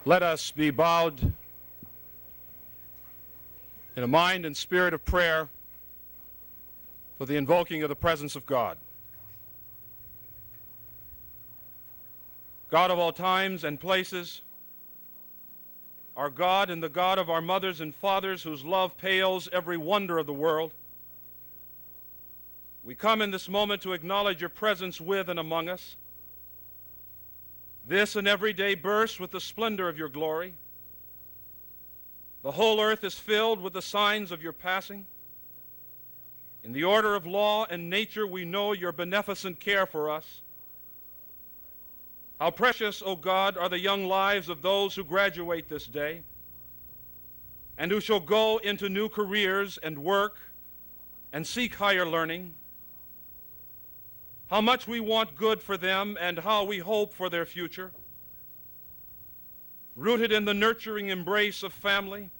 Let us be bowed in a mind and spirit of prayer for the invoking of the presence of God. God of all times and places, our God and the God of our mothers and fathers, whose love pales every wonder of the world, we come in this moment to acknowledge your presence with and among us. This and every day bursts with the splendor of your glory. The whole earth is filled with the signs of your passing. In the order of law and nature, we know your beneficent care for us. How precious, O God, are the young lives of those who graduate this day and who shall go into new careers and work and seek higher learning. How much we want good for them and how we hope for their future. Rooted in the nurturing embrace of family,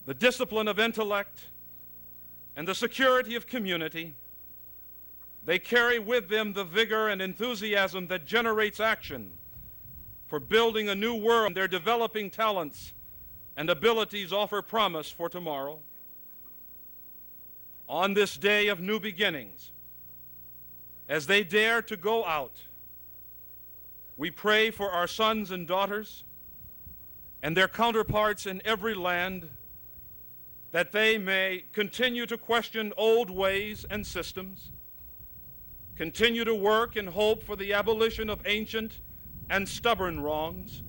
the discipline of intellect, and the security of community, they carry with them the vigor and enthusiasm that generates action for building a new world. Their developing talents and abilities offer promise for tomorrow. On this day of new beginnings, as they dare to go out, we pray for our sons and daughters and their counterparts in every land, that they may continue to question old ways and systems, continue to work and hope for the abolition of ancient and stubborn wrongs,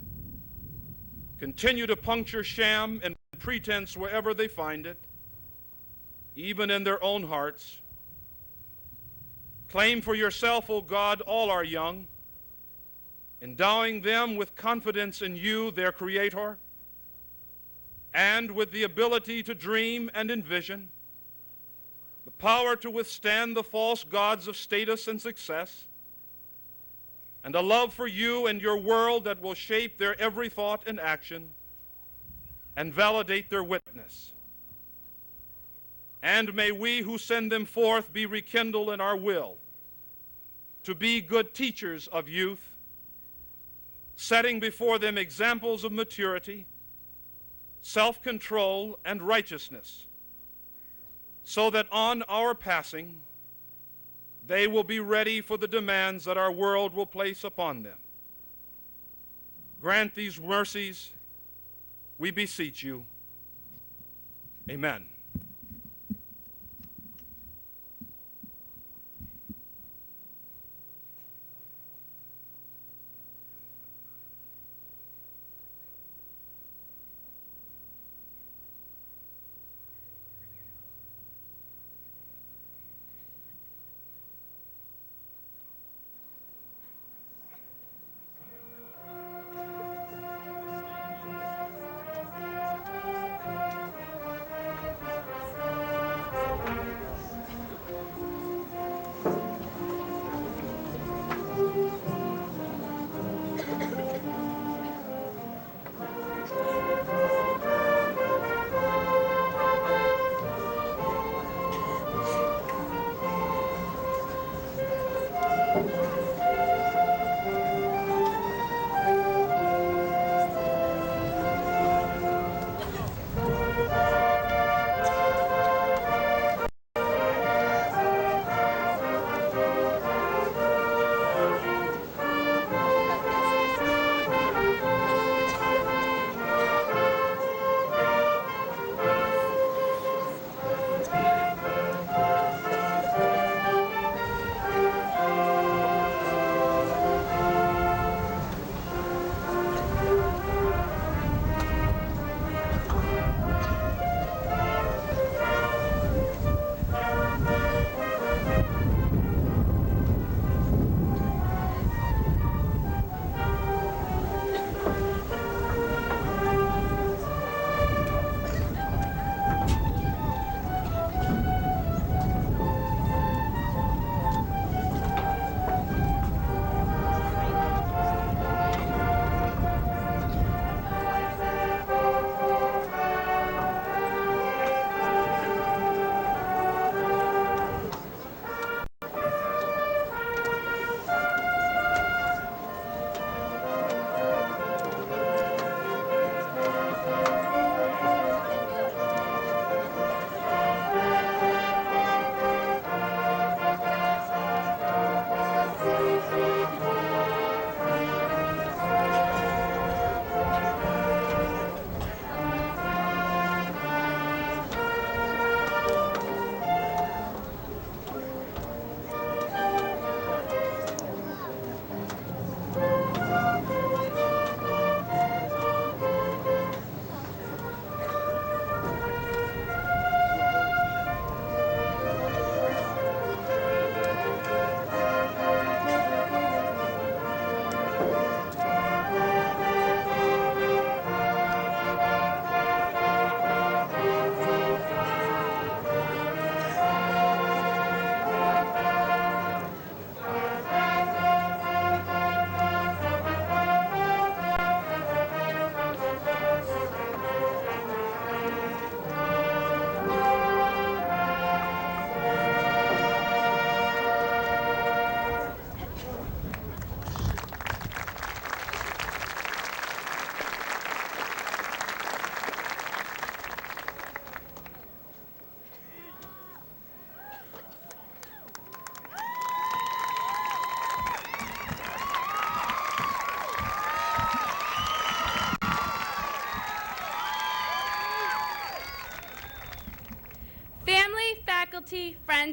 continue to puncture sham and pretense wherever they find it, even in their own hearts. Claim for yourself, O God, all our young, endowing them with confidence in you, their Creator, and with the ability to dream and envision, the power to withstand the false gods of status and success, and a love for you and your world that will shape their every thought and action and validate their witness. And may we who send them forth be rekindled in our will to be good teachers of youth, setting before them examples of maturity, self-control, and righteousness, so that on our passing, they will be ready for the demands that our world will place upon them. Grant these mercies, we beseech you. Amen.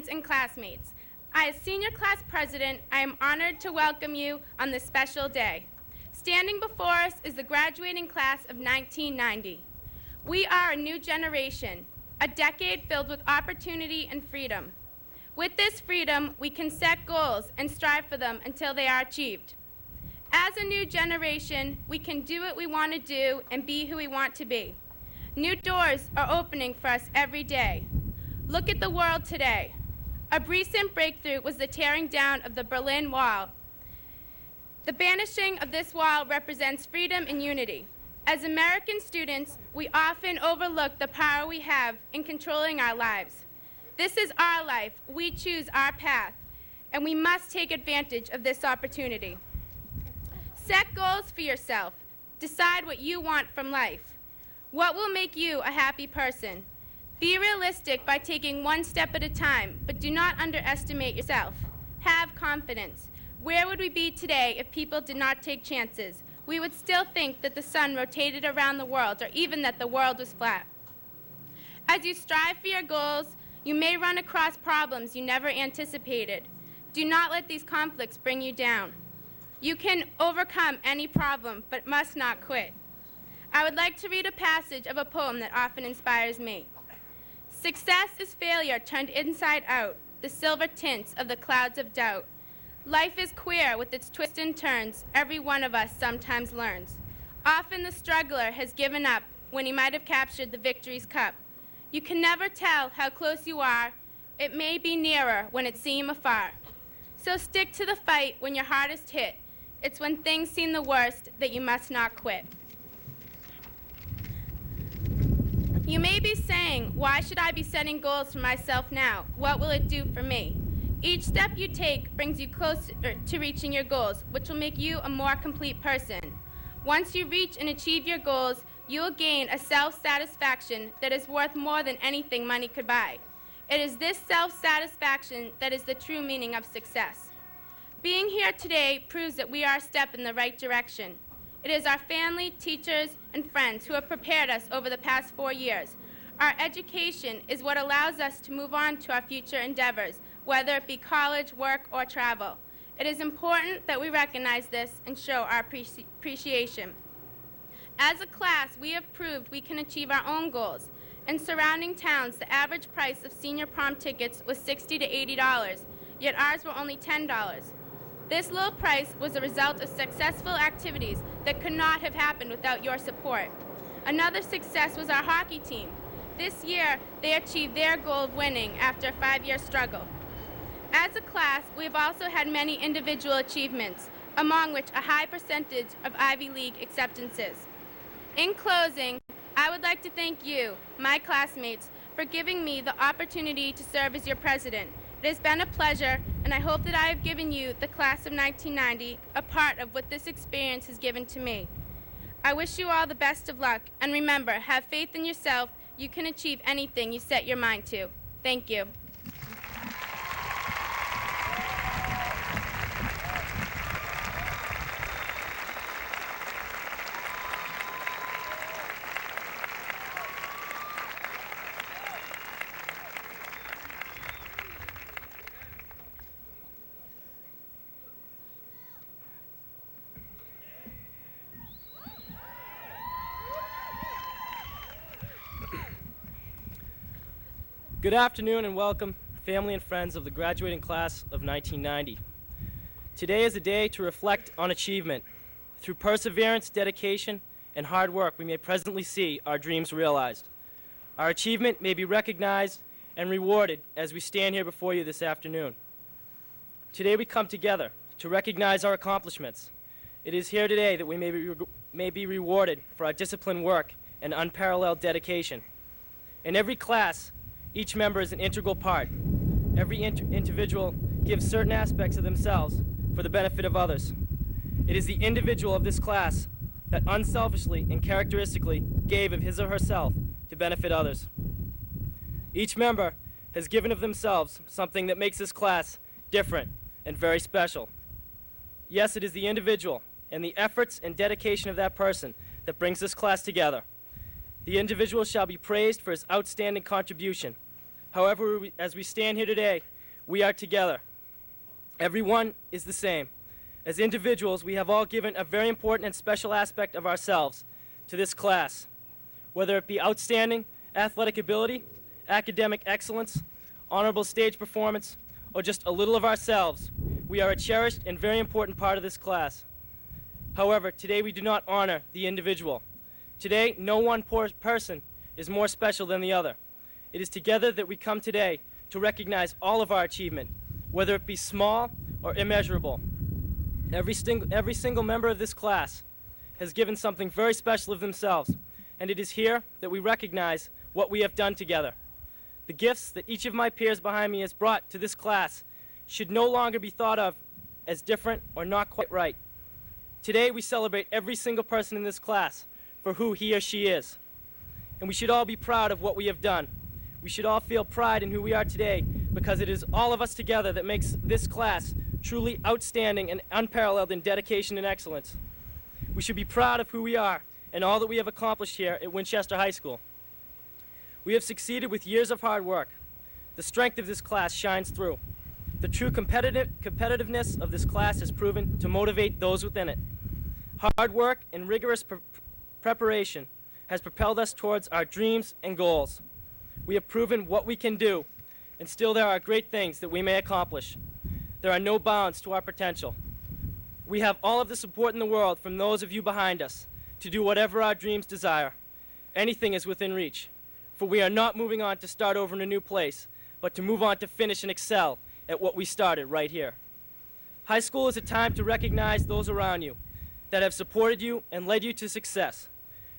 friends, and classmates. As senior class president, I am honored to welcome you on this special day. Standing before us is the graduating class of 1990. We are a new generation, a decade filled with opportunity and freedom. With this freedom, we can set goals and strive for them until they are achieved. As a new generation, we can do what we want to do and be who we want to be. New doors are opening for us every day. Look at the world today. A recent breakthrough was the tearing down of the Berlin Wall. The banishing of this wall represents freedom and unity. As American students, we often overlook the power we have in controlling our lives. This is our life. We choose our path, and we must take advantage of this opportunity. Set goals for yourself. Decide what you want from life. What will make you a happy person? Be realistic by taking one step at a time, but do not underestimate yourself. Have confidence. Where would we be today if people did not take chances? We would still think that the sun rotated around the world, or even that the world was flat. As you strive for your goals, you may run across problems you never anticipated. Do not let these conflicts bring you down. You can overcome any problem, but must not quit. I would like to read a passage of a poem that often inspires me. Success is failure turned inside out, the silver tints of the clouds of doubt. Life is queer with its twists and turns, every one of us sometimes learns. Often the struggler has given up when he might have captured the victory's cup. You can never tell how close you are. It may be nearer when it seems afar. So stick to the fight when your hardest hit. It's when things seem the worst that you must not quit. You may be saying, why should I be setting goals for myself now? What will it do for me? Each step you take brings you closer to reaching your goals, which will make you a more complete person. Once you reach and achieve your goals, you will gain a self-satisfaction that is worth more than anything money could buy. It is this self-satisfaction that is the true meaning of success. Being here today proves that we are a step in the right direction. It is our family, teachers, and friends who have prepared us over the past 4 years. Our education is what allows us to move on to our future endeavors, whether it be college, work, or travel. It is important that we recognize this and show our appreciation. As a class, we have proved we can achieve our own goals. In surrounding towns, the average price of senior prom tickets was $60 to $80, yet ours were only $10. This low price was a result of successful activities that could not have happened without your support. Another success was our hockey team. This year, they achieved their goal of winning after a 5-year struggle. As a class, we have also had many individual achievements, among which a high percentage of Ivy League acceptances. In closing, I would like to thank you, my classmates, for giving me the opportunity to serve as your president. It has been a pleasure, and I hope that I have given you, the class of 1990, a part of what this experience has given to me. I wish you all the best of luck, and remember, have faith in yourself. You can achieve anything you set your mind to. Thank you. Good afternoon and welcome, family and friends of the graduating class of 1990. Today is a day to reflect on achievement. Through perseverance, dedication, and hard work, we may presently see our dreams realized. Our achievement may be recognized and rewarded as we stand here before you this afternoon. Today we come together to recognize our accomplishments. It is here today that we may be rewarded for our disciplined work and unparalleled dedication. In every class, each member is an integral part. Every individual gives certain aspects of themselves for the benefit of others. It is the individual of this class that unselfishly and characteristically gave of his or herself to benefit others. Each member has given of themselves something that makes this class different and very special. Yes, it is the individual and the efforts and dedication of that person that brings this class together. The individual shall be praised for his outstanding contribution, However, as we stand here today, we are together. Everyone is the same. As individuals, we have all given a very important and special aspect of ourselves to this class. Whether it be outstanding athletic ability, academic excellence, honorable stage performance, or just a little of ourselves, we are a cherished and very important part of this class. However, today we do not honor the individual. Today, no one person is more special than the other. It is together that we come today to recognize all of our achievement, whether it be small or immeasurable. Every single member of this class has given something very special of themselves, and it is here that we recognize what we have done together. The gifts that each of my peers behind me has brought to this class should no longer be thought of as different or not quite right. Today we celebrate every single person in this class for who he or she is. And we should all be proud of what we have done. We should all feel pride in who we are today because it is all of us together that makes this class truly outstanding and unparalleled in dedication and excellence. We should be proud of who we are and all that we have accomplished here at Winchester High School. We have succeeded with years of hard work. The strength of this class shines through. The true competitiveness of this class has proven to motivate those within it. Hard work and rigorous preparation has propelled us towards our dreams and goals. We have proven what we can do, and still there are great things that we may accomplish. There are no bounds to our potential. We have all of the support in the world from those of you behind us to do whatever our dreams desire. Anything is within reach, for we are not moving on to start over in a new place, but to move on to finish and excel at what we started right here. High school is a time to recognize those around you that have supported you and led you to success.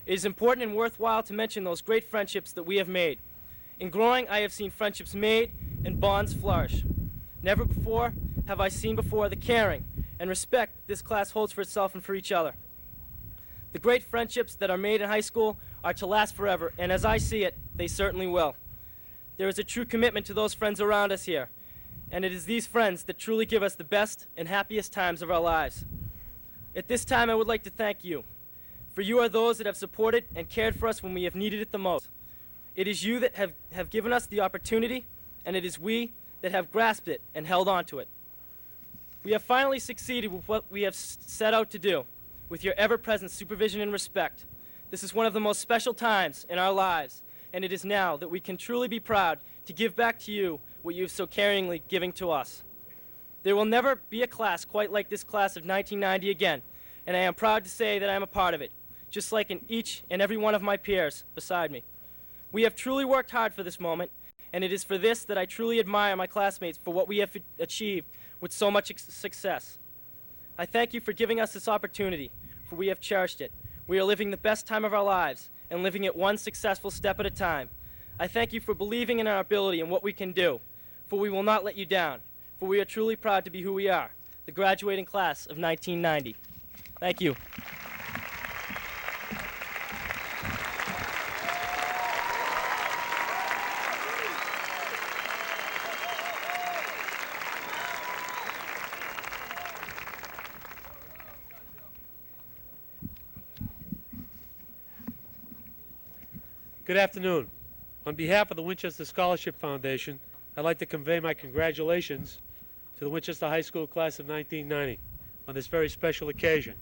It is important and worthwhile to mention those great friendships that we have made. In growing, I have seen friendships made and bonds flourish. Never before have I seen the caring and respect this class holds for itself and for each other. The great friendships that are made in high school are to last forever, and as I see it, they certainly will. There is a true commitment to those friends around us here, and it is these friends that truly give us the best and happiest times of our lives. At this time, I would like to thank you, for you are those that have supported and cared for us when we have needed it the most. It is you that have given us the opportunity, and it is we that have grasped it and held on to it. We have finally succeeded with what we have set out to do, with your ever-present supervision and respect. This is one of the most special times in our lives, and it is now that we can truly be proud to give back to you what you have so caringly given to us. There will never be a class quite like this class of 1990 again, and I am proud to say that I am a part of it, just like in each and every one of my peers beside me. We have truly worked hard for this moment, and it is for this that I truly admire my classmates for what we have achieved with so much success. I thank you for giving us this opportunity, for we have cherished it. We are living the best time of our lives and living it one successful step at a time. I thank you for believing in our ability and what we can do, for we will not let you down, for we are truly proud to be who we are, the graduating class of 1990. Thank you. Good afternoon. On behalf of the Winchester Scholarship Foundation, I'd like to convey my congratulations to the Winchester High School class of 1990 on this very special occasion.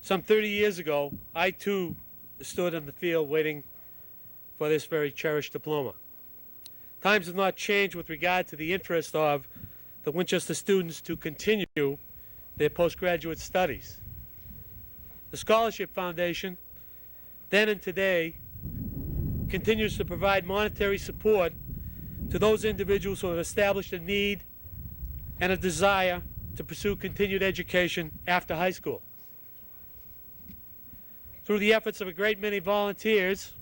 Some 30 years ago, I too stood in the field waiting for this very cherished diploma. Times have not changed with regard to the interest of the Winchester students to continue their postgraduate studies. The Scholarship Foundation, then and today, continues to provide monetary support to those individuals who have established a need and a desire to pursue continued education after high school. Through the efforts of a great many volunteers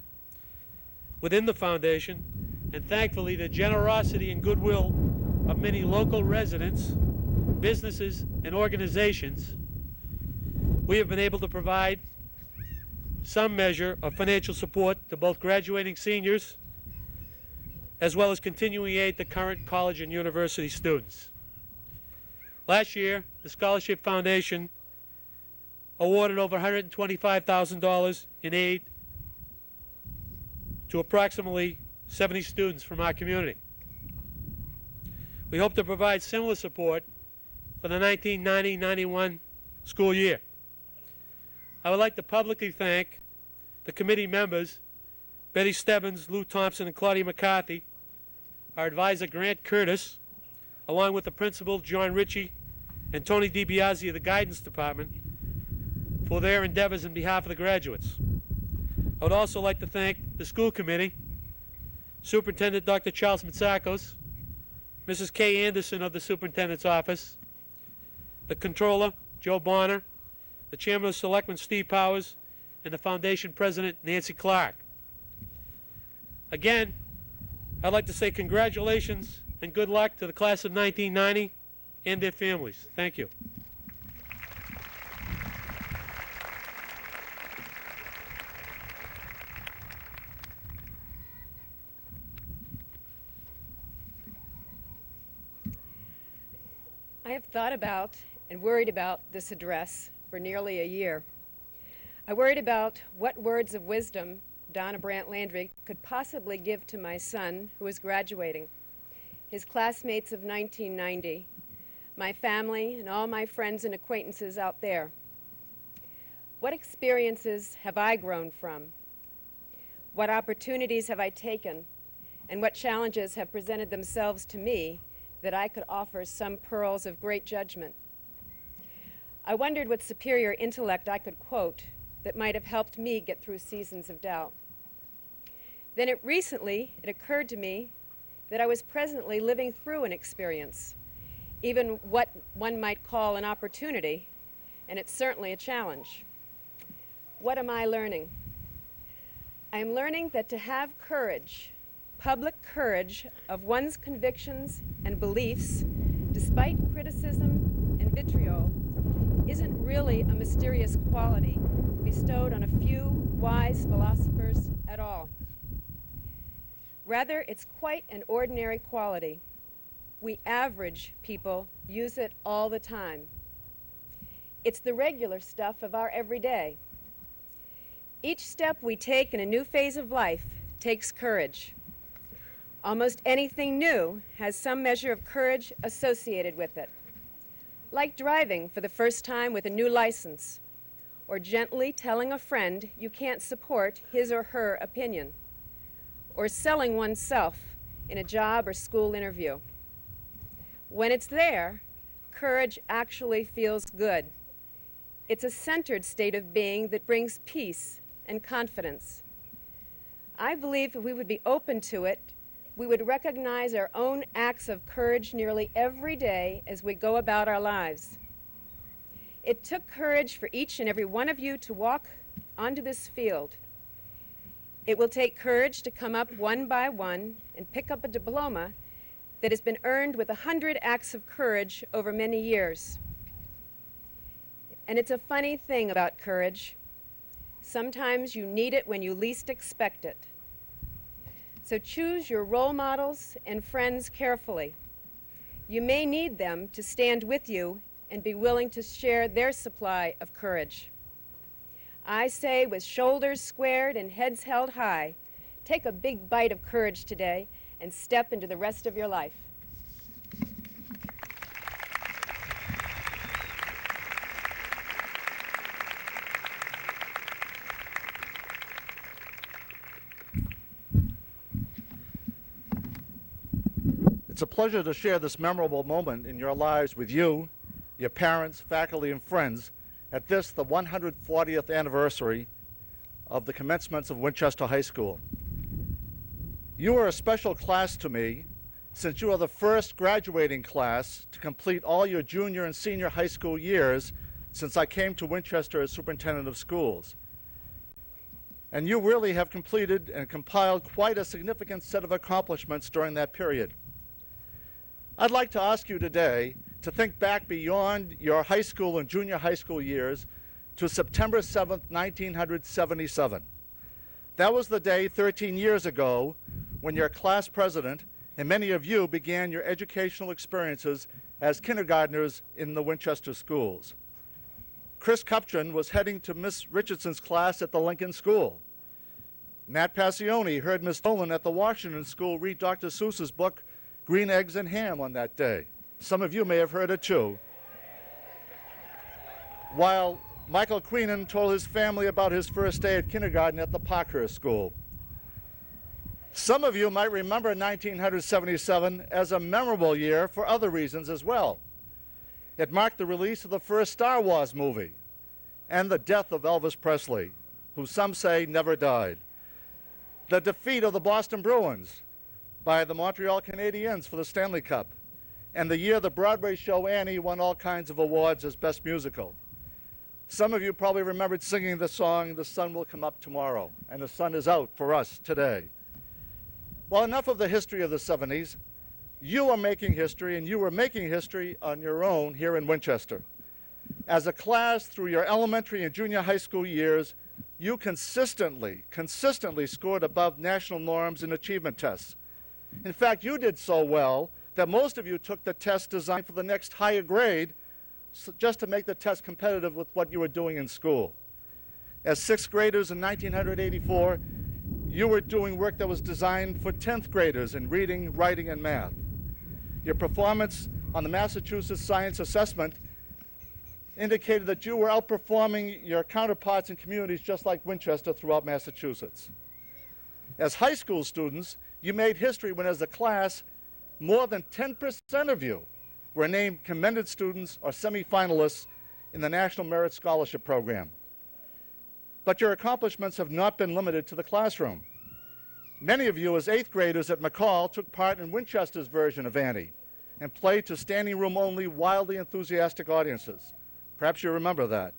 within the foundation, and thankfully the generosity and goodwill of many local residents, businesses, and organizations, we have been able to provide some measure of financial support to both graduating seniors as well as continuing aid to current college and university students. Last year, the Scholarship Foundation awarded over $125,000 in aid to approximately 70 students from our community. We hope to provide similar support for the 1990-91 school year. I would like to publicly thank the committee members, Betty Stebbins, Lou Thompson, and Claudia McCarthy, our advisor, Grant Curtis, along with the principal, John Ritchie, and Tony DiBiase of the Guidance Department, for their endeavors on behalf of the graduates. I would also like to thank the school committee, Superintendent Dr. Charles Mitsakos, Mrs. Kay Anderson of the Superintendent's Office, the Controller, Joe Bonner, the Chairman of Selectmen, Steve Powers, and the Foundation President, Nancy Clark. Again, I'd like to say congratulations and good luck to the class of 1990 and their families. Thank you. I have thought about and worried about this address for nearly a year. I worried about what words of wisdom Donna Brandt Landry could possibly give to my son who was graduating, his classmates of 1990, my family, and all my friends and acquaintances out there. What experiences have I grown from? What opportunities have I taken? And what challenges have presented themselves to me that I could offer some pearls of great judgment? I wondered what superior intellect I could quote that might have helped me get through seasons of doubt. Then recently it occurred to me that I was presently living through an experience, even what one might call an opportunity, and it's certainly a challenge. What am I learning? I am learning that to have courage, public courage of one's convictions and beliefs, despite criticism and vitriol, isn't really a mysterious quality bestowed on a few wise philosophers at all. Rather, it's quite an ordinary quality. We average people use it all the time. It's the regular stuff of our everyday. Each step we take in a new phase of life takes courage. Almost anything new has some measure of courage associated with it. Like driving for the first time with a new license, or gently telling a friend you can't support his or her opinion, or selling oneself in a job or school interview. When it's there, courage actually feels good. It's a centered state of being that brings peace and confidence. I believe if we would be open to it, we would recognize our own acts of courage nearly every day as we go about our lives. It took courage for each and every one of you to walk onto this field. It will take courage to come up one by one and pick up a diploma that has been earned with 100 acts of courage over many years. And it's a funny thing about courage. Sometimes you need it when you least expect it. So choose your role models and friends carefully. You may need them to stand with you and be willing to share their supply of courage. I say, with shoulders squared and heads held high, take a big bite of courage today and step into the rest of your life. It's a pleasure to share this memorable moment in your lives with you, your parents, faculty, and friends at this, the 140th anniversary of the commencement of Winchester High School. You are a special class to me since you are the first graduating class to complete all your junior and senior high school years since I came to Winchester as superintendent of schools. And you really have completed and compiled quite a significant set of accomplishments during that period. I'd like to ask you today to think back beyond your high school and junior high school years to September 7th, 1977. That was the day 13 years ago when your class president and many of you began your educational experiences as kindergartners in the Winchester schools. Chris Kupchan was heading to Miss Richardson's class at the Lincoln School. Nat Passione heard Miss Dolan at the Washington School read Dr. Seuss's book, Green Eggs and Ham, on that day. Some of you may have heard it too. While Michael Queenan told his family about his first day at kindergarten at the Parkhurst School. Some of you might remember 1977 as a memorable year for other reasons as well. It marked the release of the first Star Wars movie and the death of Elvis Presley, who some say never died. The defeat of the Boston Bruins by the Montreal Canadiens for the Stanley Cup, and the year the Broadway show Annie won all kinds of awards as Best Musical. Some of you probably remembered singing the song, "The Sun Will Come Up Tomorrow," and the sun is out for us today. Well, enough of the history of the 70s. You are making history, and you are making history on your own here in Winchester. As a class, through your elementary and junior high school years, you consistently scored above national norms in achievement tests. In fact, you did so well that most of you took the test designed for the next higher grade just to make the test competitive with what you were doing in school. As sixth graders in 1984, you were doing work that was designed for 10th graders in reading, writing, and math. Your performance on the Massachusetts Science Assessment indicated that you were outperforming your counterparts in communities just like Winchester throughout Massachusetts. As high school students, you made history when, as a class, more than 10% of you were named commended students or semifinalists in the National Merit Scholarship Program. But your accomplishments have not been limited to the classroom. Many of you, as 8th graders at McCall, took part in Winchester's version of Annie and played to standing room only, wildly enthusiastic audiences. Perhaps you remember that.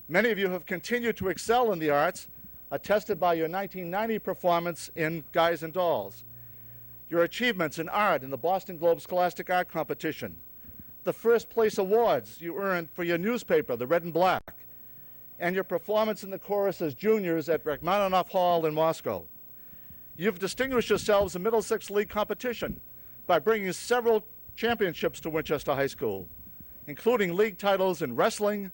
Many of you have continued to excel in the arts, attested by your 1990 performance in Guys and Dolls, your achievements in art in the Boston Globe Scholastic Art Competition, the first place awards you earned for your newspaper, the Red and Black, and your performance in the chorus as juniors at Rachmaninoff Hall in Moscow. You've distinguished yourselves in Middlesex League competition by bringing several championships to Winchester High School, including league titles in wrestling,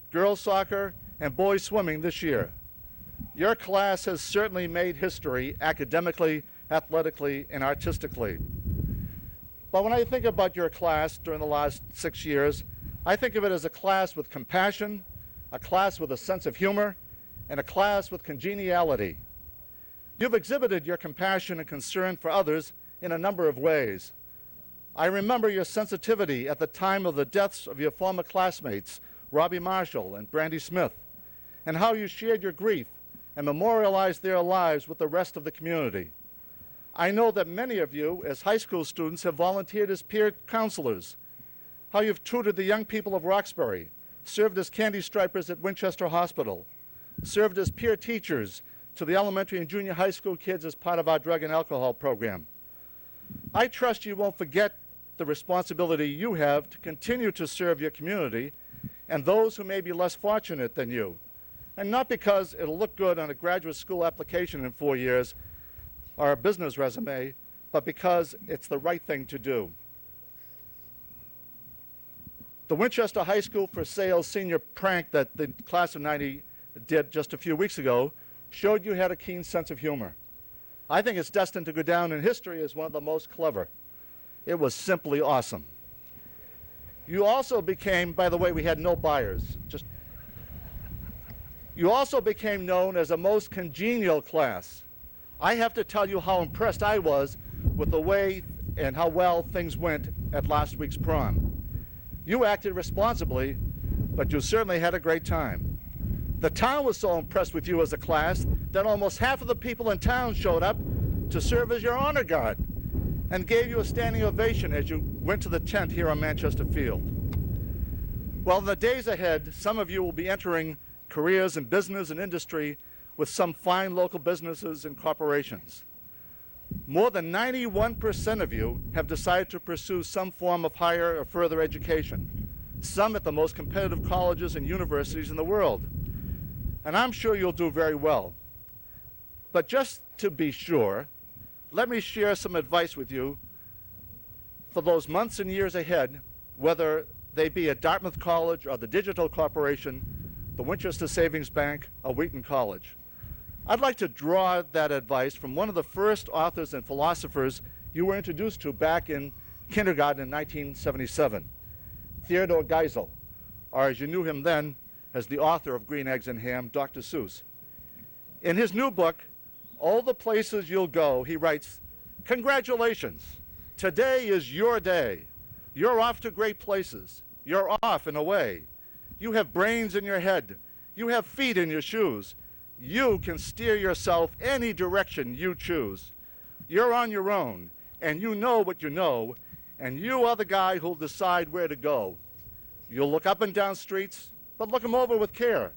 girls soccer, and boys swimming this year. Your class has certainly made history academically, athletically, and artistically. But when I think about your class during the last 6 years, I think of it as a class with compassion, a class with a sense of humor, and a class with congeniality. You've exhibited your compassion and concern for others in a number of ways. I remember your sensitivity at the time of the deaths of your former classmates, Robbie Marshall and Brandy Smith, and how you shared your grief and memorialized their lives with the rest of the community. I know that many of you, as high school students, have volunteered as peer counselors, how you've tutored the young people of Roxbury, served as candy stripers at Winchester Hospital, served as peer teachers to the elementary and junior high school kids as part of our drug and alcohol program. I trust you won't forget the responsibility you have to continue to serve your community and those who may be less fortunate than you. And not because it'll look good on a graduate school application in 4 years or a business resume, but because it's the right thing to do. The Winchester High School for Sales senior prank that the class of 90 did just a few weeks ago showed you had a keen sense of humor. I think it's destined to go down in history as one of the most clever. It was simply awesome. You also became, by the way, we had no buyers. You also became known as a most congenial class. I have to tell you how impressed I was with the way and how well things went at last week's prom. You acted responsibly, but you certainly had a great time. The town was so impressed with you as a class that almost half of the people in town showed up to serve as your honor guard and gave you a standing ovation as you went to the tent here on Manchester Field. Well, in the days ahead, some of you will be entering careers in business and industry with some fine local businesses and corporations. More than 91% of you have decided to pursue some form of higher or further education, some at the most competitive colleges and universities in the world. And I'm sure you'll do very well. But just to be sure, let me share some advice with you for those months and years ahead, whether they be at Dartmouth College or the Digital Corporation, the Winchester Savings Bank, or Wheaton College. I'd like to draw that advice from one of the first authors and philosophers you were introduced to back in kindergarten in 1977, Theodore Geisel, or as you knew him then as the author of Green Eggs and Ham, Dr. Seuss. In his new book, All the Places You'll Go, he writes, "Congratulations, today is your day. You're off to great places. You're off and away. You have brains in your head. You have feet in your shoes. You can steer yourself any direction you choose. You're on your own, and you know what you know, and you are the guy who'll decide where to go. You'll look up and down streets, but look them over with care.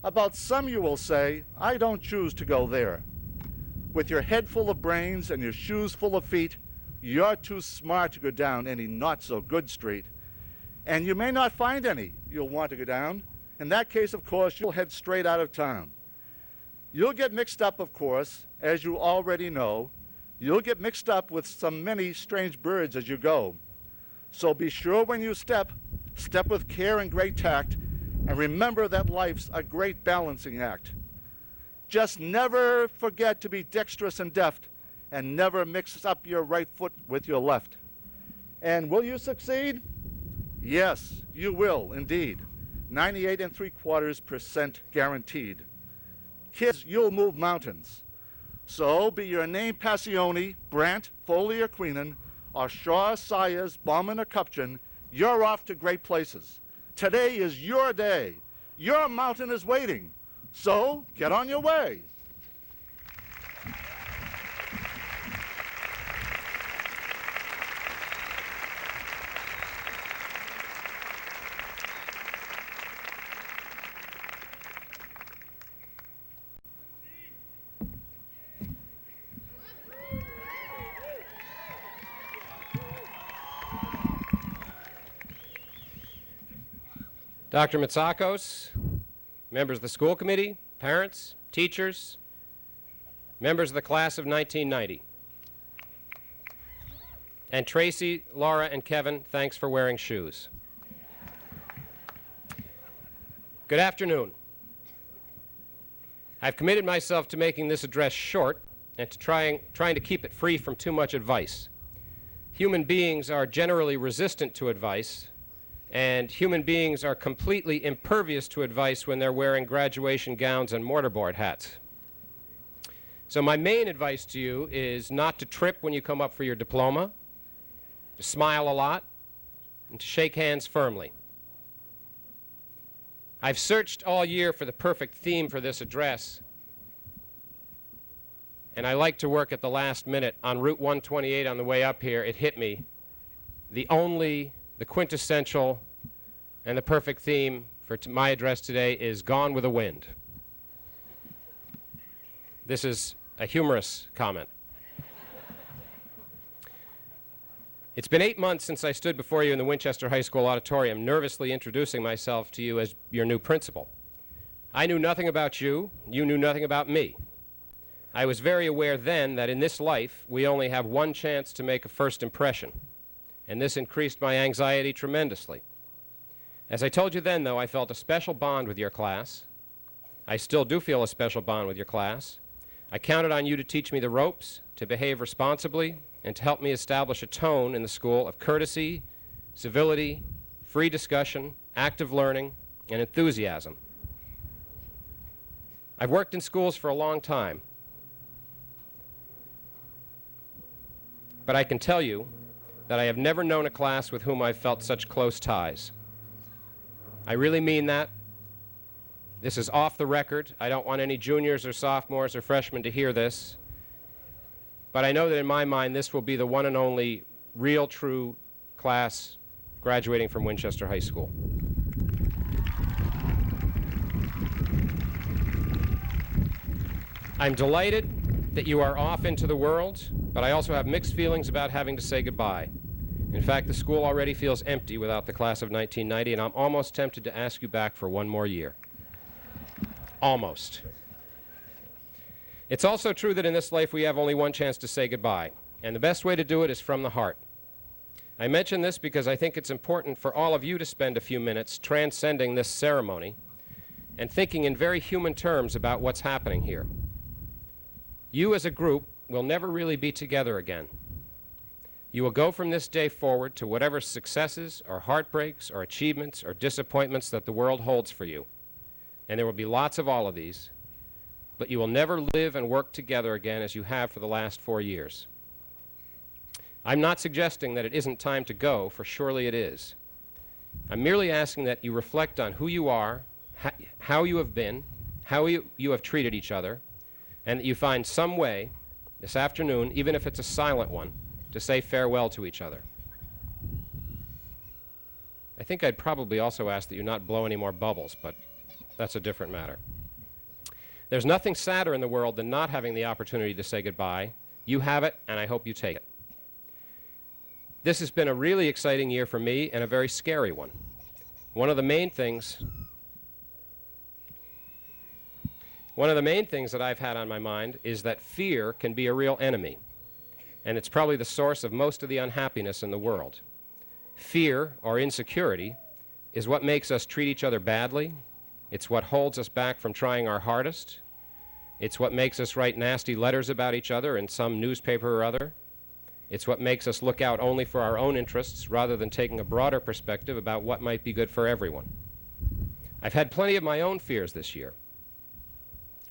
About some you will say, I don't choose to go there. With your head full of brains and your shoes full of feet, you're too smart to go down any not-so-good street. And you may not find any you'll want to go down. In that case, of course, you'll head straight out of town. You'll get mixed up, of course, as you already know. You'll get mixed up with some many strange birds as you go. So be sure when you step with care and great tact, and remember that life's a great balancing act. Just never forget to be dexterous and deft, and never mix up your right foot with your left. And will you succeed? Yes, you will, indeed. 98.75% guaranteed. Kids, you'll move mountains. So be your name Passione, Brandt, Foley, or Queenan, or Shaw, Sayers, Bauman, or Kupchan, you're off to great places. Today is your day. Your mountain is waiting. So get on your way. Dr. Mitsakos, members of the school committee, parents, teachers, members of the class of 1990. And Tracy, Laura, and Kevin, thanks for wearing shoes. Good afternoon. I've committed myself to making this address short and to trying to keep it free from too much advice. Human beings are generally resistant to advice, and human beings are completely impervious to advice when they're wearing graduation gowns and mortarboard hats. So my main advice to you is not to trip when you come up for your diploma, to smile a lot, and to shake hands firmly. I've searched all year for the perfect theme for this address, and I like to work at the last minute. On Route 128 on the way up here, it hit me. The quintessential and the perfect theme for my address today is Gone with the Wind. This is a humorous comment. It's been 8 months since I stood before you in the Winchester High School auditorium, nervously introducing myself to you as your new principal. I knew nothing about you. You knew nothing about me. I was very aware then that in this life, we only have one chance to make a first impression. And this increased my anxiety tremendously. As I told you then, though, I felt a special bond with your class. I still do feel a special bond with your class. I counted on you to teach me the ropes, to behave responsibly, and to help me establish a tone in the school of courtesy, civility, free discussion, active learning, and enthusiasm. I've worked in schools for a long time, but I can tell you that I have never known a class with whom I've felt such close ties. I really mean that. This is off the record. I don't want any juniors or sophomores or freshmen to hear this. But I know that in my mind, this will be the one and only real, true class graduating from Winchester High School. I'm delighted that you are off into the world, but I also have mixed feelings about having to say goodbye. In fact, the school already feels empty without the class of 1990, and I'm almost tempted to ask you back for one more year. Almost. It's also true that in this life we have only one chance to say goodbye, and the best way to do it is from the heart. I mention this because I think it's important for all of you to spend a few minutes transcending this ceremony and thinking in very human terms about what's happening here. You as a group will never really be together again. You will go from this day forward to whatever successes or heartbreaks or achievements or disappointments that the world holds for you. And there will be lots of all of these, but you will never live and work together again as you have for the last 4 years. I'm not suggesting that it isn't time to go, for surely it is. I'm merely asking that you reflect on who you are, how you have been, how you have treated each other, and that you find some way this afternoon, even if it's a silent one, to say farewell to each other. I think I'd probably also ask that you not blow any more bubbles, but that's a different matter. There's nothing sadder in the world than not having the opportunity to say goodbye. You have it, and I hope you take it. This has been a really exciting year for me and a very scary one. One of the main things that I've had on my mind is that fear can be a real enemy, and it's probably the source of most of the unhappiness in the world. Fear, or insecurity, is what makes us treat each other badly. It's what holds us back from trying our hardest. It's what makes us write nasty letters about each other in some newspaper or other. It's what makes us look out only for our own interests rather than taking a broader perspective about what might be good for everyone. I've had plenty of my own fears this year.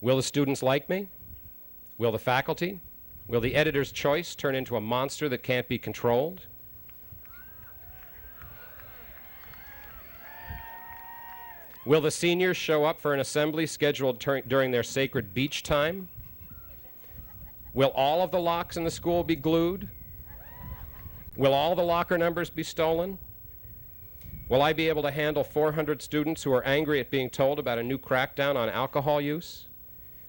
Will the students like me? Will the faculty? Will the editor's choice turn into a monster that can't be controlled? Will the seniors show up for an assembly scheduled during their sacred beach time? Will all of the locks in the school be glued? Will all the locker numbers be stolen? Will I be able to handle 400 students who are angry at being told about a new crackdown on alcohol use?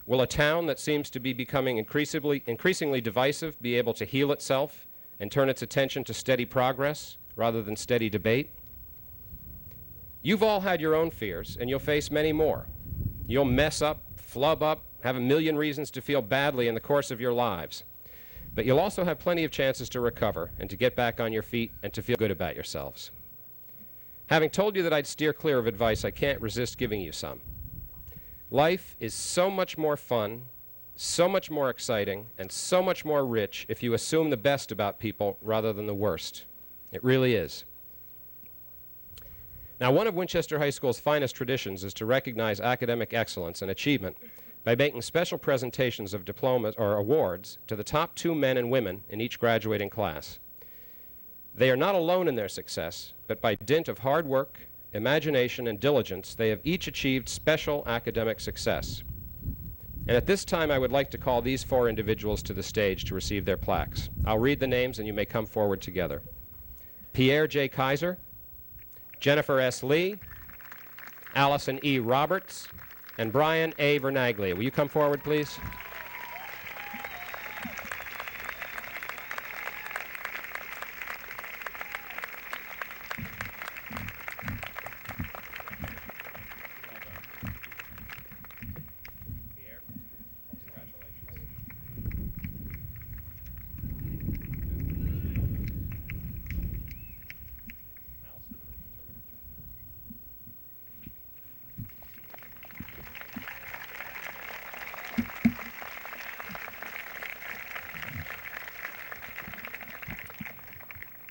Will a town that seems to be becoming increasingly divisive be able to heal itself and turn its attention to steady progress rather than steady debate? You've all had your own fears, and you'll face many more. You'll mess up, flub up, have a million reasons to feel badly in the course of your lives. But you'll also have plenty of chances to recover and to get back on your feet and to feel good about yourselves. Having told you that I'd steer clear of advice, I can't resist giving you some. Life is so much more fun, so much more exciting, and so much more rich if you assume the best about people rather than the worst. It really is. Now, one of Winchester High School's finest traditions is to recognize academic excellence and achievement by making special presentations of diplomas or awards to the top 2 men and women in each graduating class. They are not alone in their success, but by dint of hard work, imagination, and diligence, they have each achieved special academic success. And at this time, I would like to call these 4 individuals to the stage to receive their plaques. I'll read the names, and you may come forward together. Pierre J. Kaiser, Jennifer S. Lee, Allison E. Roberts, and Brian A. Vernaglia. Will you come forward, please?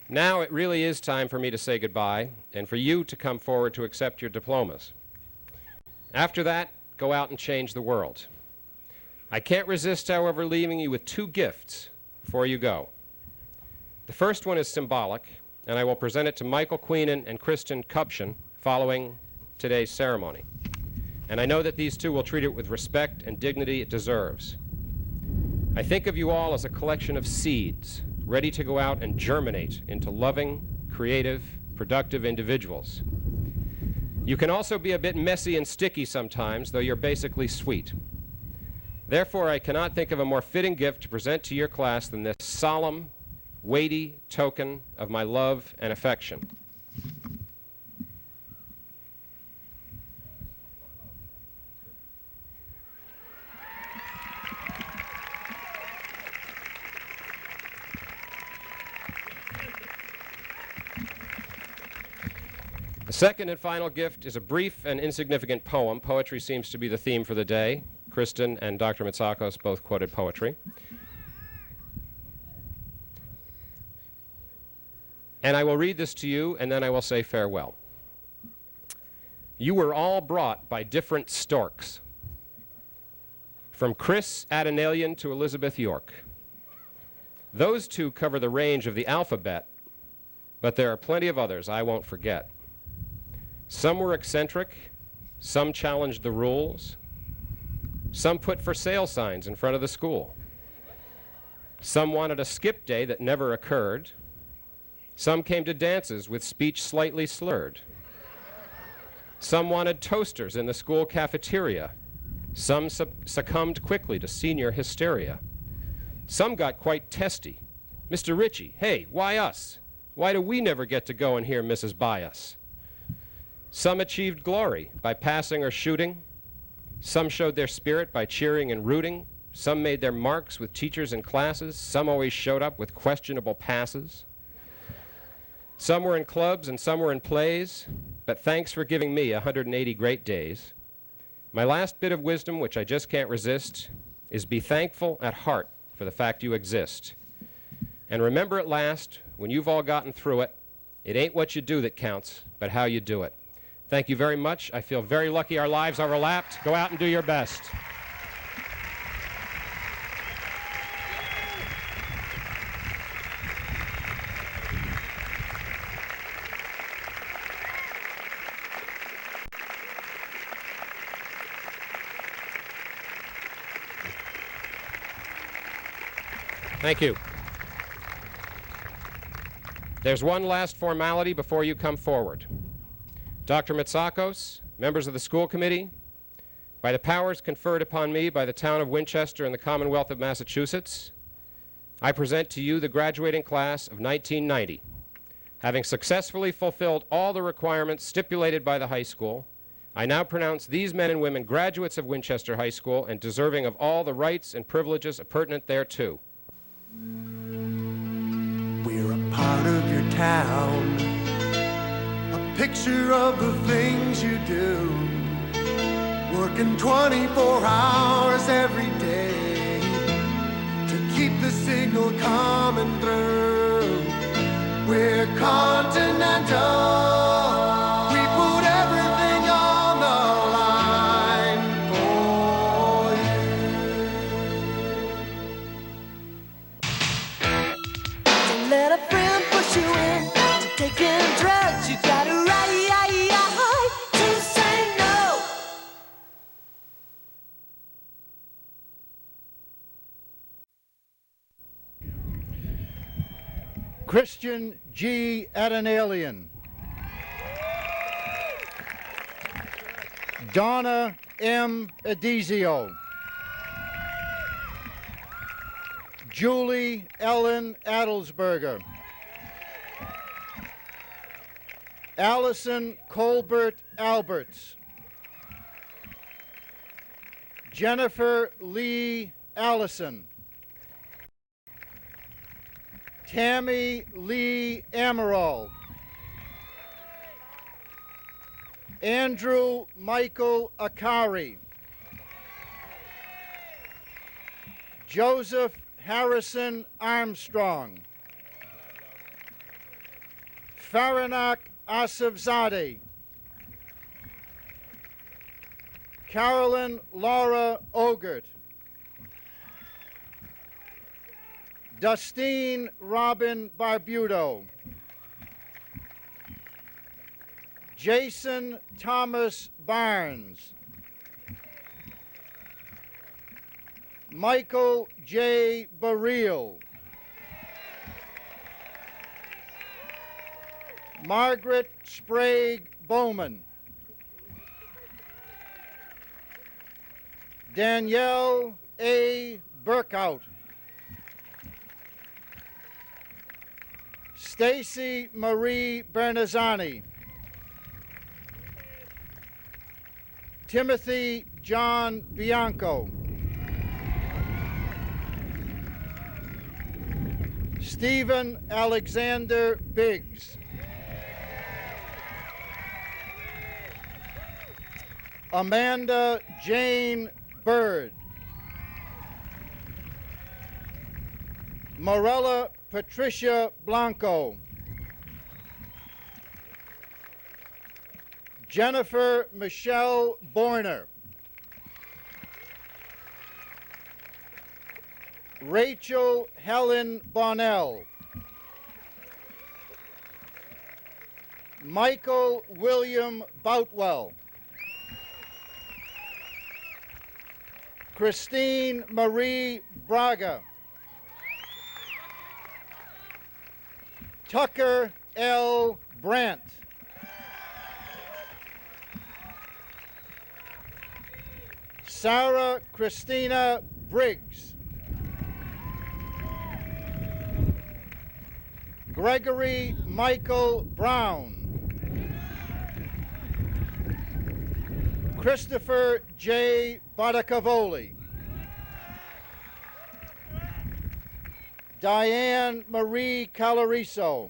Now it really is time for me to say goodbye and for you to come forward to accept your diplomas. After that, go out and change the world. I can't resist, however, leaving you with 2 gifts before you go. The first one is symbolic, and I will present it to Michael Queenan and Kristen Kupchen following today's ceremony. And I know that these 2 will treat it with respect and dignity it deserves. I think of you all as a collection of seeds ready to go out and germinate into loving, creative, productive individuals. You can also be a bit messy and sticky sometimes, though you're basically sweet. Therefore, I cannot think of a more fitting gift to present to your class than this solemn, weighty token of my love and affection. The second and final gift is a brief and insignificant poem. Poetry seems to be the theme for the day, Kristen and Dr. Mitsakos both quoted poetry. And I will read this to you, and then I will say farewell. You were all brought by different storks, from Chris Adenalian to Elizabeth York. Those two cover the range of the alphabet, but there are plenty of others I won't forget. Some were eccentric, some challenged the rules, some put for sale signs in front of the school. Some wanted a skip day that never occurred. Some came to dances with speech slightly slurred. Some wanted toasters in the school cafeteria. Some succumbed quickly to senior hysteria. Some got quite testy. Mr. Ritchie, hey, why us? Why do we never get to go and hear Mrs. Bias? Some achieved glory by passing or shooting. Some showed their spirit by cheering and rooting. Some made their marks with teachers and classes. Some always showed up with questionable passes. Some were in clubs and some were in plays, but thanks for giving me 180 great days. My last bit of wisdom, which I just can't resist, is be thankful at heart for the fact you exist. And remember at last, when you've all gotten through it, it ain't what you do that counts, but how you do it. Thank you very much. I feel very lucky our lives overlapped. Go out and do your best. Thank you. There's one last formality before you come forward. Dr. Mitsakos, members of the school committee, by the powers conferred upon me by the town of Winchester and the Commonwealth of Massachusetts, I present to you the graduating class of 1990. Having successfully fulfilled all the requirements stipulated by the high school, I now pronounce these men and women graduates of Winchester High School and deserving of all the rights and privileges appurtenant thereto. We're a part of your town, a picture of the things you do, working 24 hours every day to keep the signal coming through. We're Continental. We put everything on the line for you. Don't let a friend push you in to taking drugs. You got a right to say no. Christian G. Adenalian. Donna M. Edizio. Julie Ellen Adelsberger. Allison Colbert Alberts. Jennifer Lee Allison. Tammy Lee Amaral. Andrew Michael Akari. Joseph Harrison Armstrong. Faranak Asifzadeh. Carolyn Laura Ogert. Dustine Robin Barbudo. Jason Thomas Barnes. Michael J. Baril. Margaret Sprague Bowman. Danielle A. Burkout. Stacy Marie Bernazzani. Timothy John Bianco. Stephen Alexander Biggs. Amanda Jane Bird. Morella Patricia Blanco. Jennifer Michelle Borner. Rachel Helen Bonnell. Michael William Boutwell. Christine Marie Braga. Tucker L. Brandt. Sarah Christina Briggs. Gregory Michael Brown. Christopher J. Badacavoli. Diane Marie Calariso.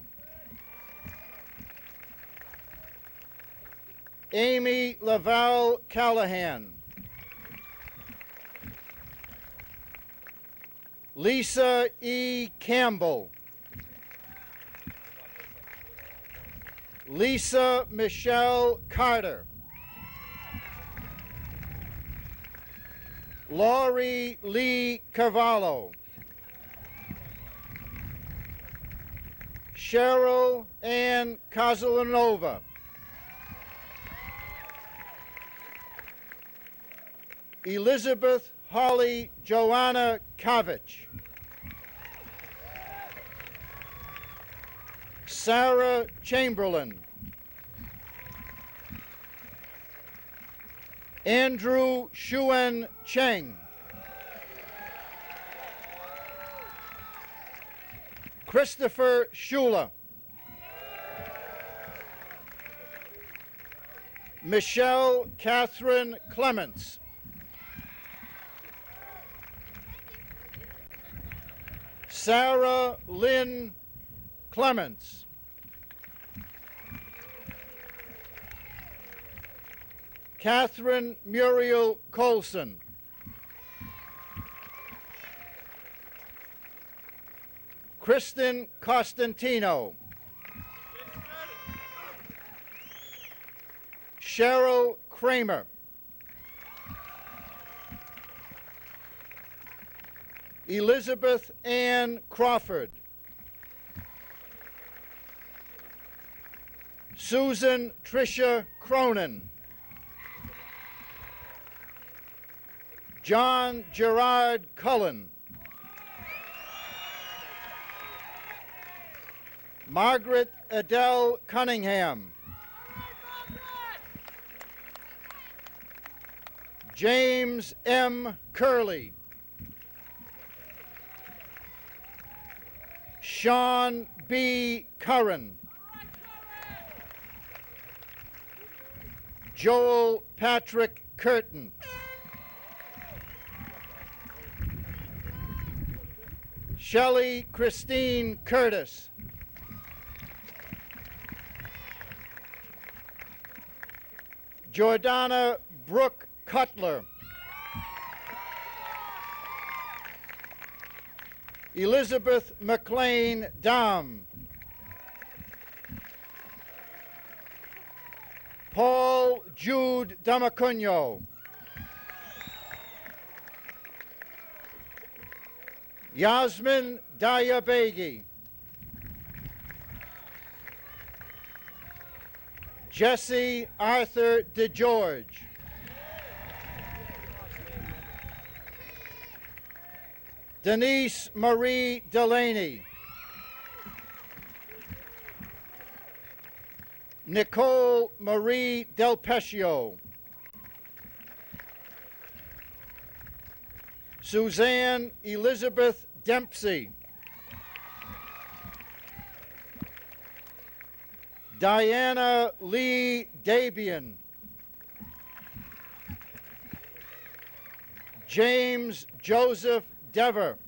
Amy Laval Callahan. Lisa E. Campbell. Lisa Michelle Carter. Laurie Lee Carvalho. Cheryl Ann Kozlanova. Elizabeth Holly Joanna Kavich. Sarah Chamberlain. Andrew Shuen Cheng. Christopher Shula. Michelle Catherine Clements. Sarah Lynn Clements. Catherine Muriel Colson. Kristen Costantino. Cheryl Kramer. Elizabeth Ann Crawford. Susan Tricia Cronin. John Gerard Cullen. Margaret Adele Cunningham. James M. Curley. Sean B. Curran. Joel Patrick Curtin. Shelley Christine Curtis. Jordana Brooke Cutler. Elizabeth McLean Dam. Paul Jude Damacuno. Yasmin Dayabegi. Jesse Arthur DeGeorge. Denise Marie Delaney. Nicole Marie Del Pescio. Suzanne Elizabeth Dempsey. Diana Lee Dabian. James Joseph Dever.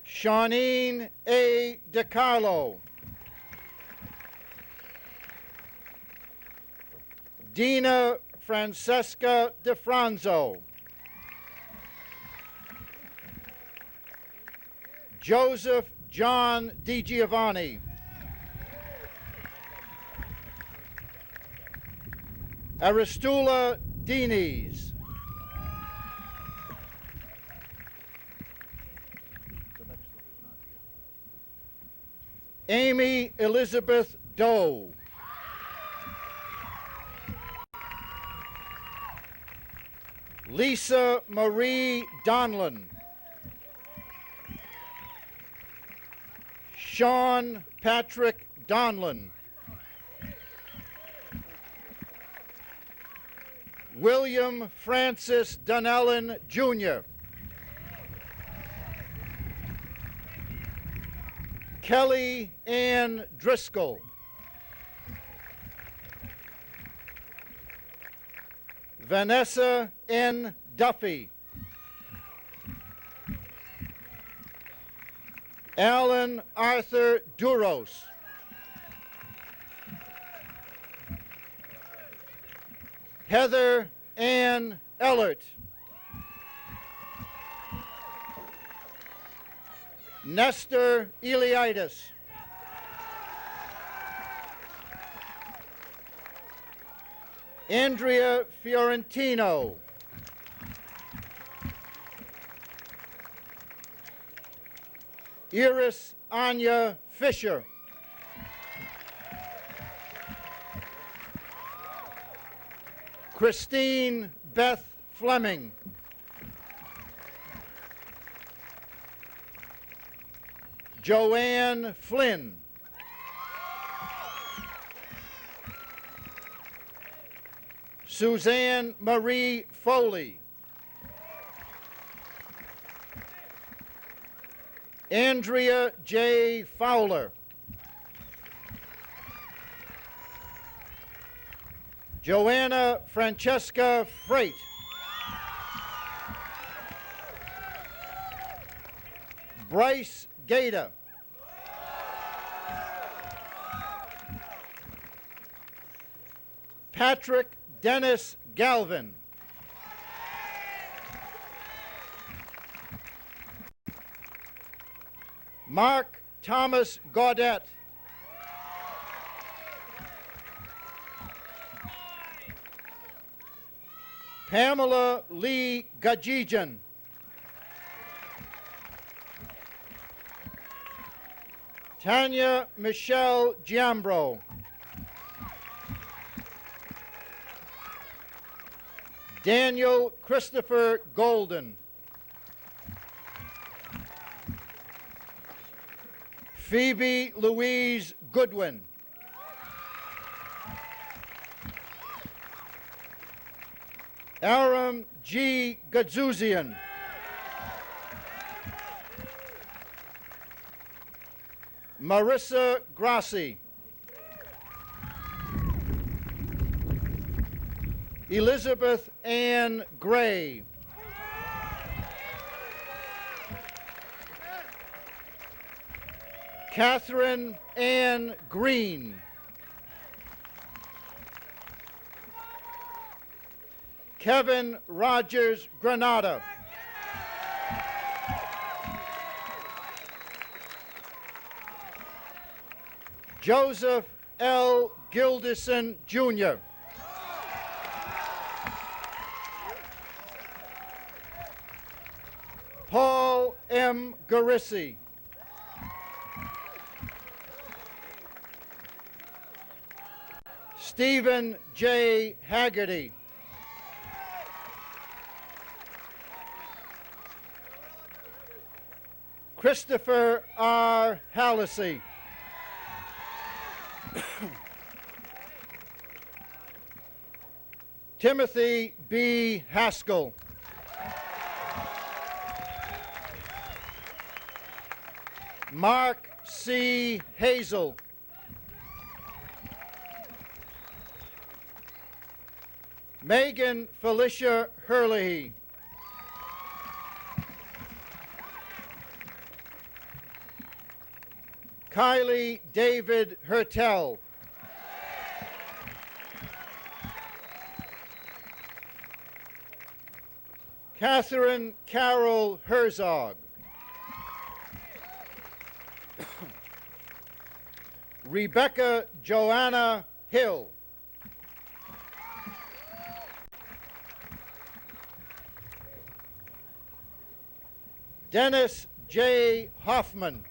Shawneen A. DiCarlo. Dina Francesca DeFranzo. Joseph John DiGiovanni. Aristula Diniz. Amy Elizabeth Doe. Lisa Marie Donlin. Sean Patrick Donlin. William Francis Donnellan, Jr. Kelly Ann Driscoll. Vanessa N. Duffy. Alan Arthur Duros. Heather Ann Ellert. Nestor Eliitis. Andrea Fiorentino. Iris Anya Fisher. Christine Beth Fleming. Joanne Flynn. Suzanne Marie Foley. Andrea J. Fowler. Joanna Francesca Freight. Bryce Gator. Patrick Dennis Galvin. Mark Thomas Gaudette. Pamela Lee Gajijan. Tanya Michelle Giambro. Daniel Christopher Golden. Phoebe Louise Goodwin. Aram G. Gadzuzian. Marissa Grassi. Elizabeth Ann Gray. Catherine Ann Green. Kevin Rogers Granada. Joseph L. Gilderson, Jr. Paul M. Garissi. Stephen J. Haggerty. Christopher R. Hallisey. Timothy B. Haskell. Mark C. Hazel. Megan Felicia Hurley. Kylie David Hertel. Catherine Carol Herzog. Rebecca Joanna Hill. Dennis J. Hoffman.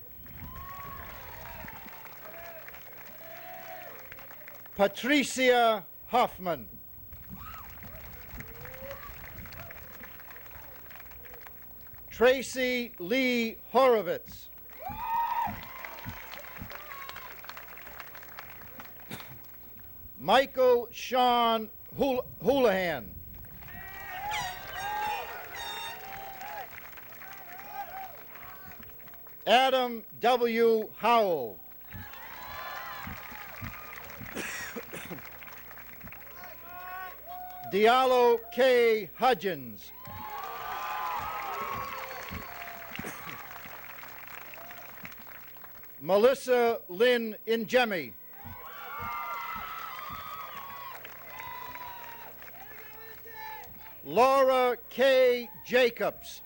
Patricia Hoffman. Tracy Lee Horowitz. Michael Sean Houlihan. Adam W. Howell. Diallo K. Hudgens. Melissa Lynn Ingemi. Laura K. Jacobs.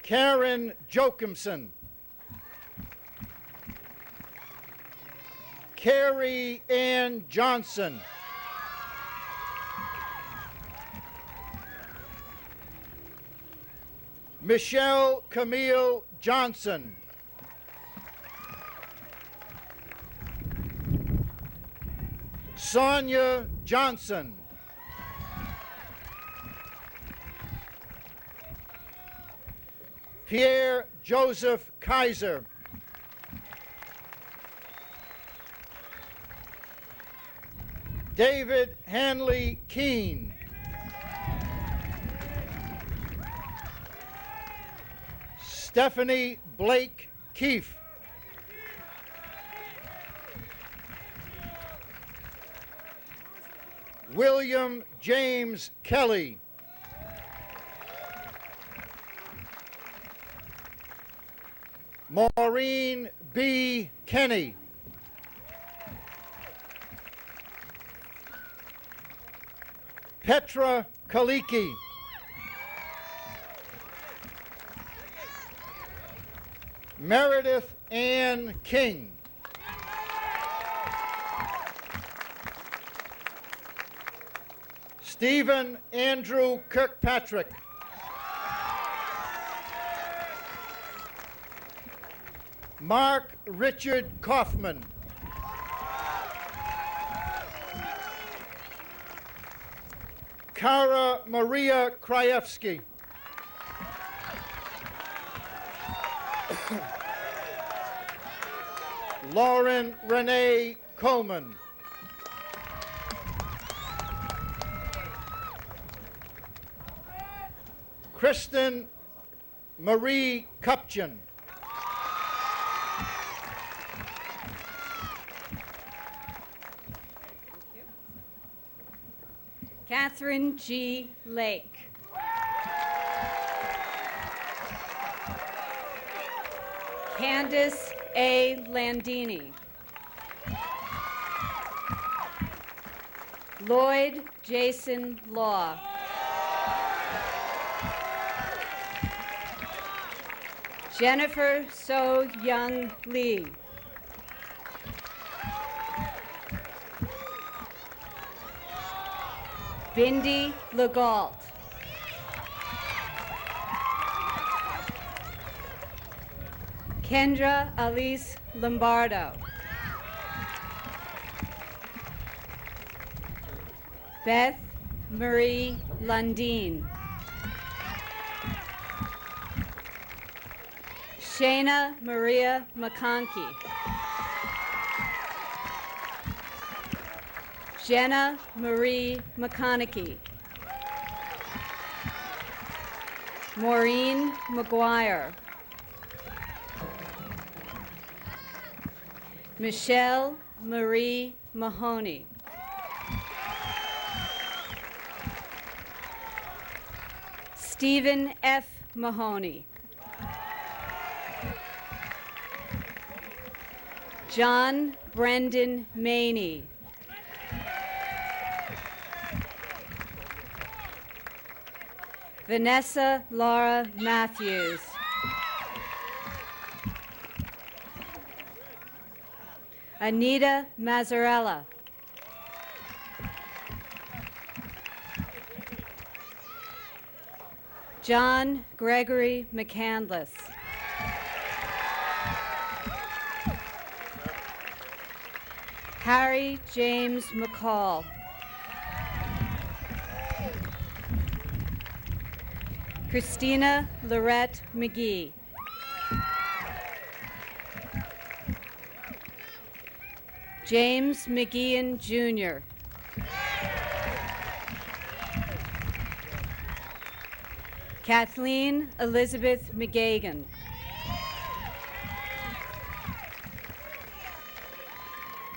Karen Jokimson. Carrie Ann Johnson. Michelle Camille Johnson. Sonia Johnson. Pierre Joseph Kaiser. David Hanley Keene. Stephanie Blake Keefe. William James Kelly. Maureen B. Kenny. Petra Kaliki. Meredith Ann King. Stephen Andrew Kirkpatrick. Mark Richard Kaufman. Kara Maria Krajewski. Lauren Renee Coleman. Kristen Marie Kupchin. Catherine G. Lake. Candace A. Landini. Lloyd Jason Law. Jennifer So Young Lee. Bindi Legault. Kendra Alice Lombardo. Beth Marie Lundeen. Shayna Maria McConkey. Jenna Marie McConaughey. Maureen McGuire. Michelle Marie Mahoney. Stephen F. Mahoney. John Brendan Maney. Vanessa Laura Matthews. Anita Mazzarella. John Gregory McCandless. Harry James McCall. Christina Lorette McGee. James McGeehan Jr. Kathleen Elizabeth McGagan.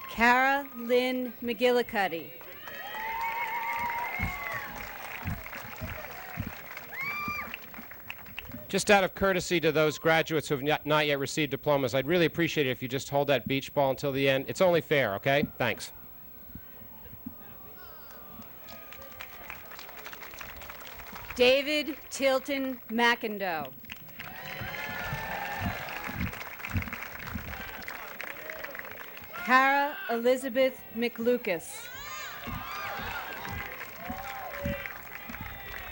Cara Lynn McGillicuddy. Just out of courtesy to those graduates who have not yet received diplomas, I'd really appreciate it if you just hold that beach ball until the end. It's only fair, okay? Thanks. David Tilton McIndoe. Cara Elizabeth McLucas.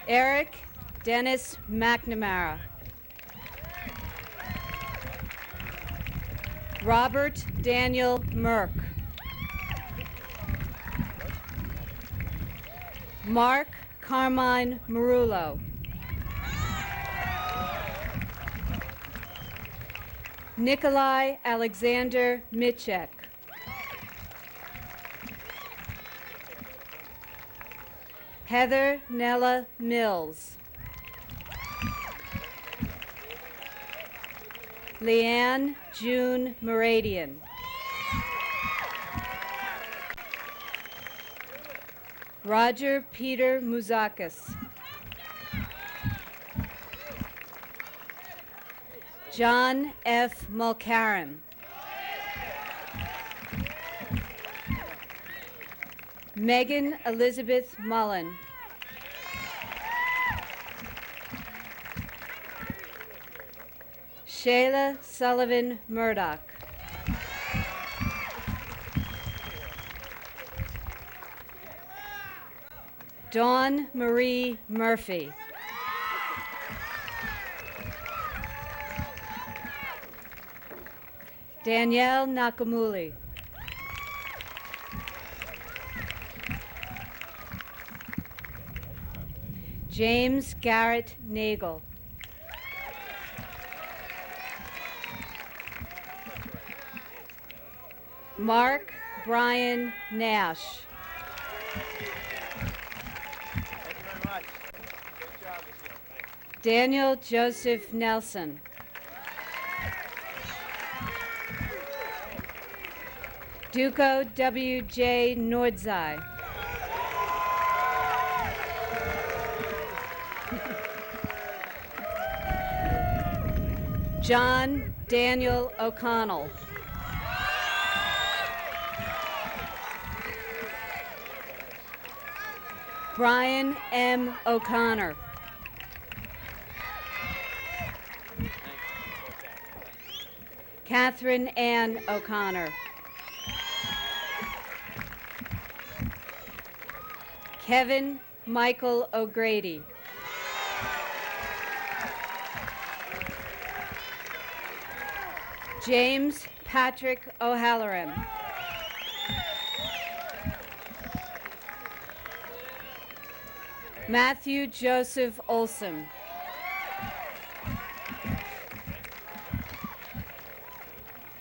Eric Dennis McNamara. Robert Daniel Merck. Mark Carmine Marullo. Nikolai Alexander Mitchek. Heather Nella Mills. Leanne June Moradian. Roger Peter Mouzakis. John F. Mulcairn. Megan Elizabeth Mullen. Shayla Sullivan Murdoch. Dawn Marie Murphy. Danielle Nakamuli. James Garrett Nagel. Mark Brian Nash. Daniel Joseph Nelson. Duco W.J. Nordzai. John Daniel O'Connell. Brian M. O'Connor. Catherine Ann O'Connor. Kevin Michael O'Grady. James Patrick O'Halloran. Matthew Joseph Olson.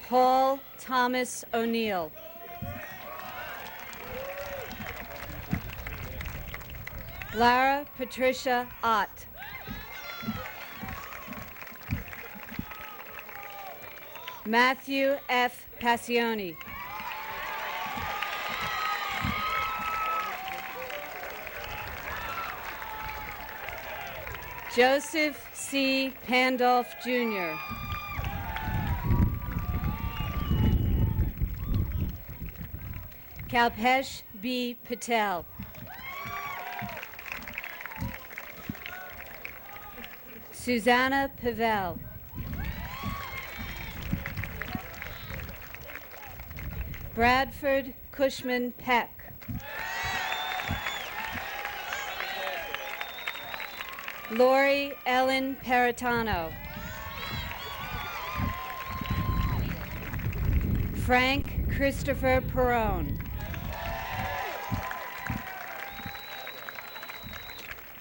Paul Thomas O'Neill. Lara Patricia Ott. Matthew F. Passioni. Joseph C. Pandolf, Jr. Kalpesh B. Patel. Susanna Pavel. Bradford Cushman Peck. Lori Ellen Peritano. Frank Christopher Perrone.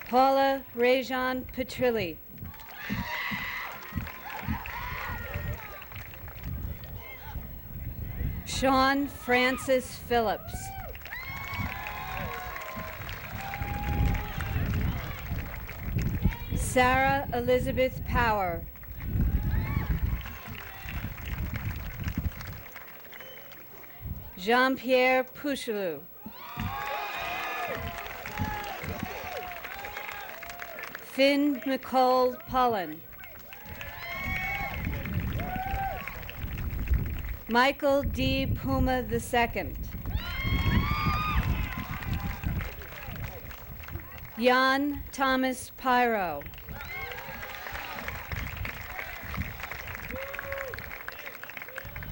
Paula Rajan Petrilli. Sean Francis Phillips. Sarah Elizabeth Power. Jean-Pierre Pouchelou. Finn Nicole Pullen. Michael D. Puma II. Jan Thomas Pyro.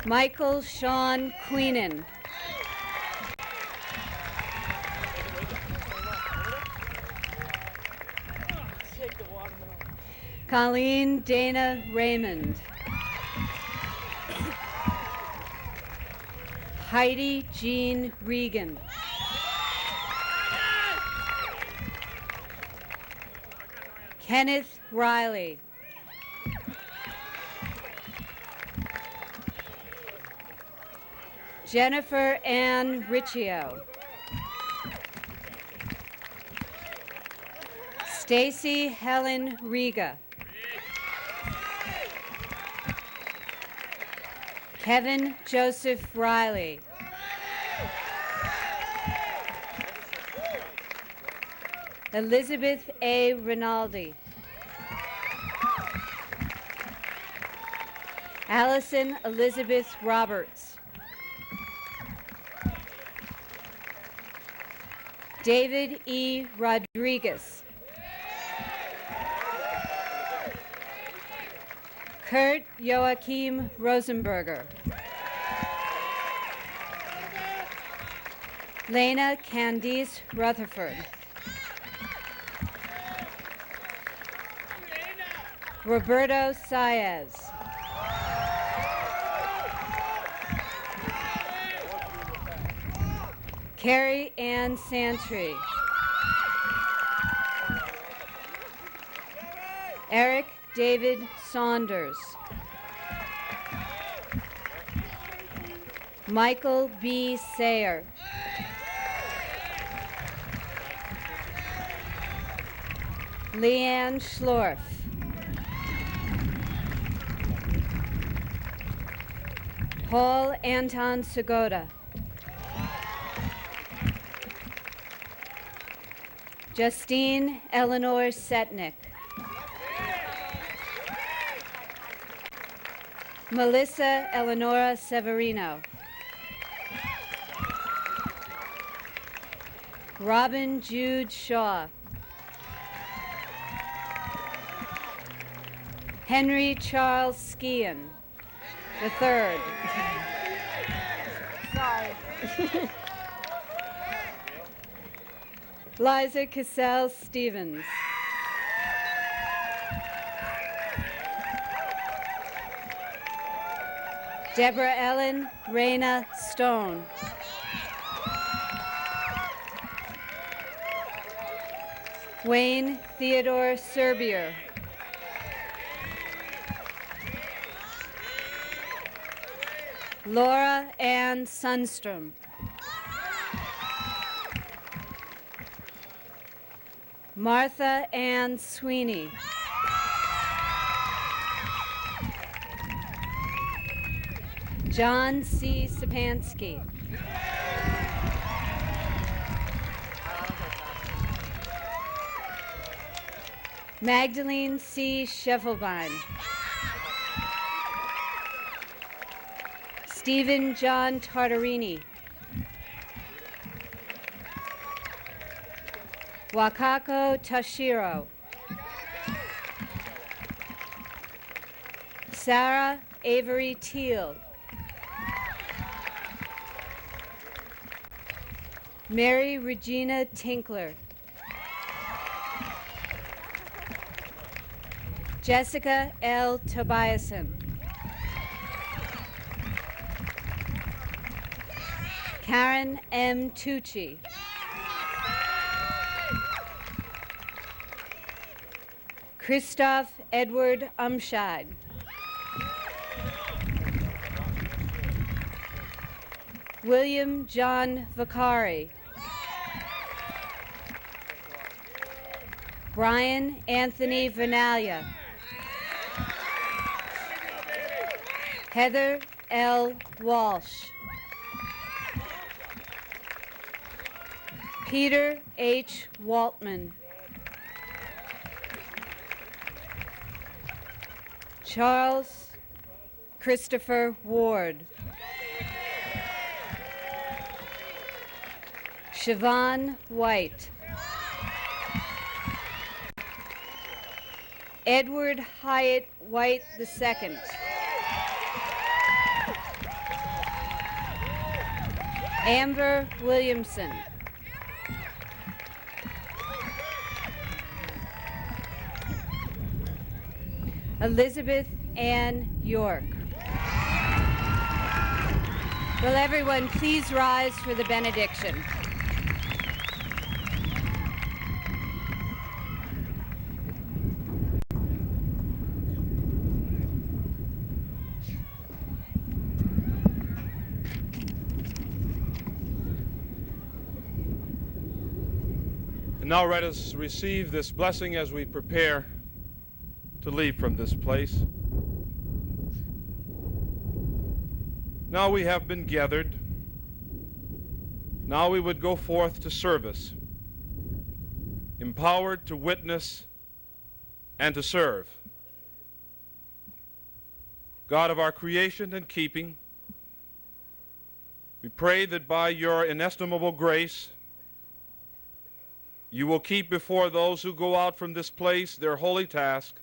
Michael Sean Queenan. Colleen Dana Raymond. Heidi Jean Regan. Kenneth Riley. Jennifer Ann Riccio. Stacy Helen Riga. Kevin Joseph Riley. Elizabeth A. Rinaldi. Allison Elizabeth Roberts. David E. Rodriguez. Kurt Joachim Rosenberger. Lena Candice Rutherford. Roberto Saez. Carrie Ann Santry. Eric David Saunders. Michael B. Sayer. Leanne Schlorf. Paul Anton Segota. Justine Eleanor Setnick. Melissa Eleonora Severino. Robin Jude Shaw. Henry Charles Skian III. Sorry. Liza Cassell Stevens. Deborah Ellen Reyna Stone. Wayne Theodore Serbier. Laura Ann Sundstrom. Martha Ann Sweeney. John C. Sapansky. Magdalene C. Scheffelbein. Stephen John Tartarini. Wakako Tashiro. Sarah Avery Teal. Mary Regina Tinkler. Jessica L. Tobiasen. Karen M. Tucci. Christoph Edward Umscheid. William John Vicari. Brian Anthony Vanalia. Heather L. Walsh. Peter H. Waltman. Charles Christopher Ward. Siobhan White. Edward Hyatt White II. Amber Williamson. Elizabeth Ann York. Will everyone please rise for the benediction? And now let us receive this blessing as we prepare to leave from this place. Now we have been gathered. Now we would go forth to service, empowered to witness and to serve. God of our creation and keeping, we pray that by your inestimable grace, you will keep before those who go out from this place their holy task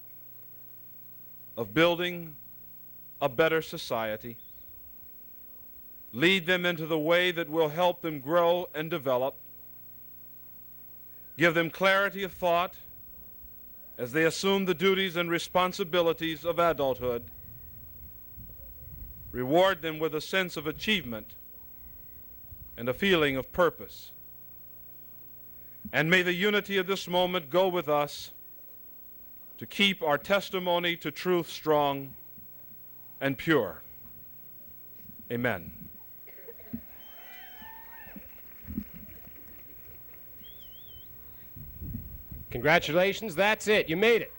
of building a better society. Lead them into the way that will help them grow and develop. Give them clarity of thought as they assume the duties and responsibilities of adulthood. Reward them with a sense of achievement and a feeling of purpose. And may the unity of this moment go with us to keep our testimony to truth strong and pure. Amen. Congratulations, that's it. You made it.